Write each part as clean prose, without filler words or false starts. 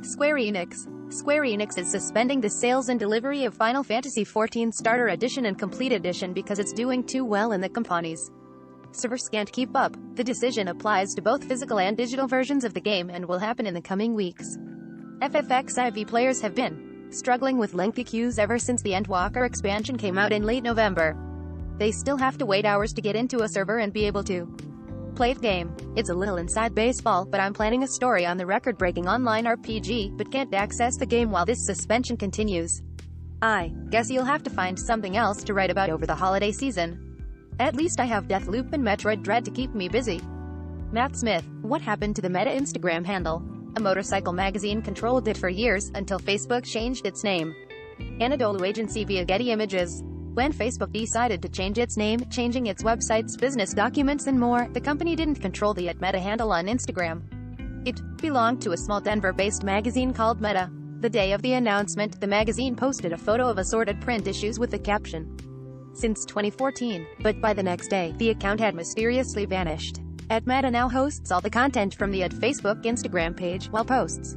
Square Enix. Square Enix is suspending the sales and delivery of Final Fantasy XIV Starter Edition and Complete Edition because it's doing too well in the companies. Servers can't keep up. The decision applies to both physical and digital versions of the game and will happen in the coming weeks. Fantasy XIV players have been struggling with lengthy queues ever since the Endwalker expansion came out in late November. They still have to wait hours to get into a server and be able to play the game. It's a little inside baseball, but I'm planning a story on the record-breaking online RPG, but can't access the game while this suspension continues. I guess you'll have to find something else to write about over the holiday season. At least I have Deathloop and Metroid Dread to keep me busy. Matt Smith. What happened to the Meta Instagram handle? A motorcycle magazine controlled it for years, until Facebook changed its name. Anadolu Agency via Getty Images. When Facebook decided to change its name, changing its websites, business documents and more, the company didn't control the @Meta handle on Instagram. It belonged to a small Denver-based magazine called Meta. The day of the announcement, the magazine posted a photo of assorted print issues with the caption, "Since 2014, but by the next day, the account had mysteriously vanished. @Meta now hosts all the content from the @Facebook Instagram page, while posts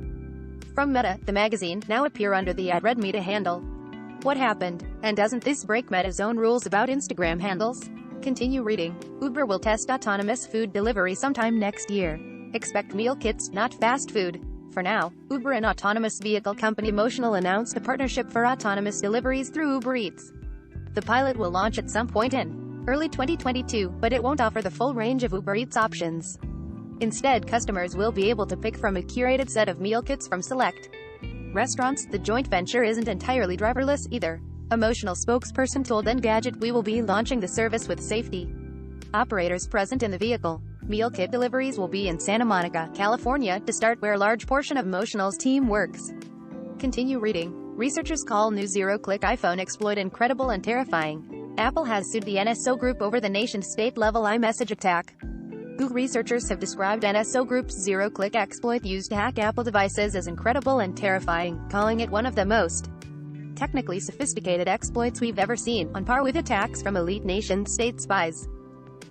from Meta, the magazine, now appear under the @RedMeta handle. What happened? And doesn't this break Meta's own rules about Instagram handles? Continue reading. Uber will test autonomous food delivery sometime next year. Expect meal kits, not fast food. For now, Uber, an autonomous vehicle company, Motional announced a partnership for autonomous deliveries through Uber Eats. The pilot will launch at some point in early 2022, but it won't offer the full range of Uber Eats options. Instead, customers will be able to pick from a curated set of meal kits from select restaurants. The joint venture isn't entirely driverless either. A Motional spokesperson told Engadget, "We will be launching the service with safety operators present in the vehicle. Meal kit deliveries will be in Santa Monica, California, to start, where a large portion of Motional's team works." Continue reading. Researchers call new zero-click iPhone exploit incredible and terrifying. Apple has sued the NSO Group over the nation's state-level iMessage attack. Google researchers have described NSO Group's zero-click exploit used to hack Apple devices as incredible and terrifying, calling it one of the most technically sophisticated exploits we've ever seen, on par with attacks from elite nation-state spies.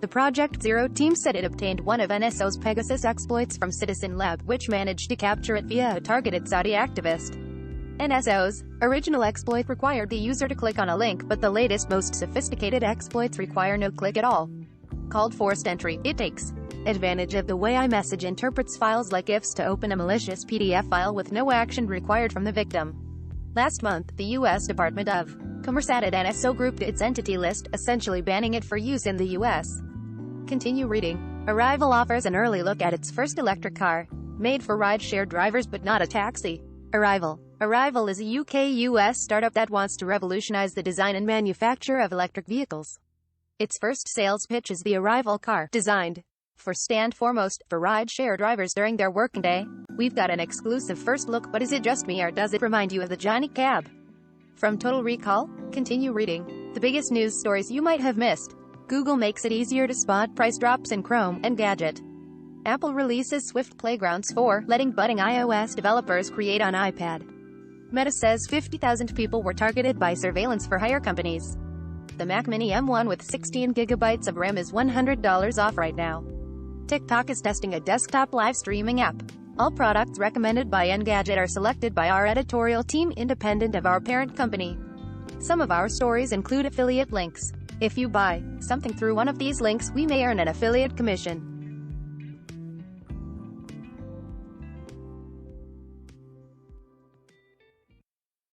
The Project Zero team said it obtained one of NSO's Pegasus exploits from Citizen Lab, which managed to capture it via a targeted Saudi activist. NSO's original exploit required the user to click on a link, but the latest, most sophisticated exploits require no click at all. Called forced entry, it takes advantage of the way iMessage interprets files like ifs to open a malicious PDF file with no action required from the victim. Last month, the U.S. Department of Commerce added NSO Group to its entity list, essentially banning it for use in the U.S. Continue reading. Arrival offers an early look at its first electric car, made for ride-share drivers but not a taxi. Arrival is a UK-US startup that wants to revolutionize the design and manufacture of electric vehicles. Its first sales pitch is the Arrival car, designed for stand foremost for ride-share drivers during their working day. "We've got an exclusive first look, but is it just me or does it remind you of the Johnny Cab from Total Recall?" Continue reading. The biggest news stories you might have missed. Google makes it easier to spot price drops in Chrome. Engadget. Apple releases Swift Playgrounds 4, letting budding iOS developers create on iPad. Meta says 50,000 people were targeted by surveillance for hire companies. The Mac Mini M1 with 16 GB of RAM is $100 off right now. TikTok is testing a desktop live streaming app. All products recommended by Engadget are selected by our editorial team, independent of our parent company. Some of our stories include affiliate links. If you buy something through one of these links, we may earn an affiliate commission.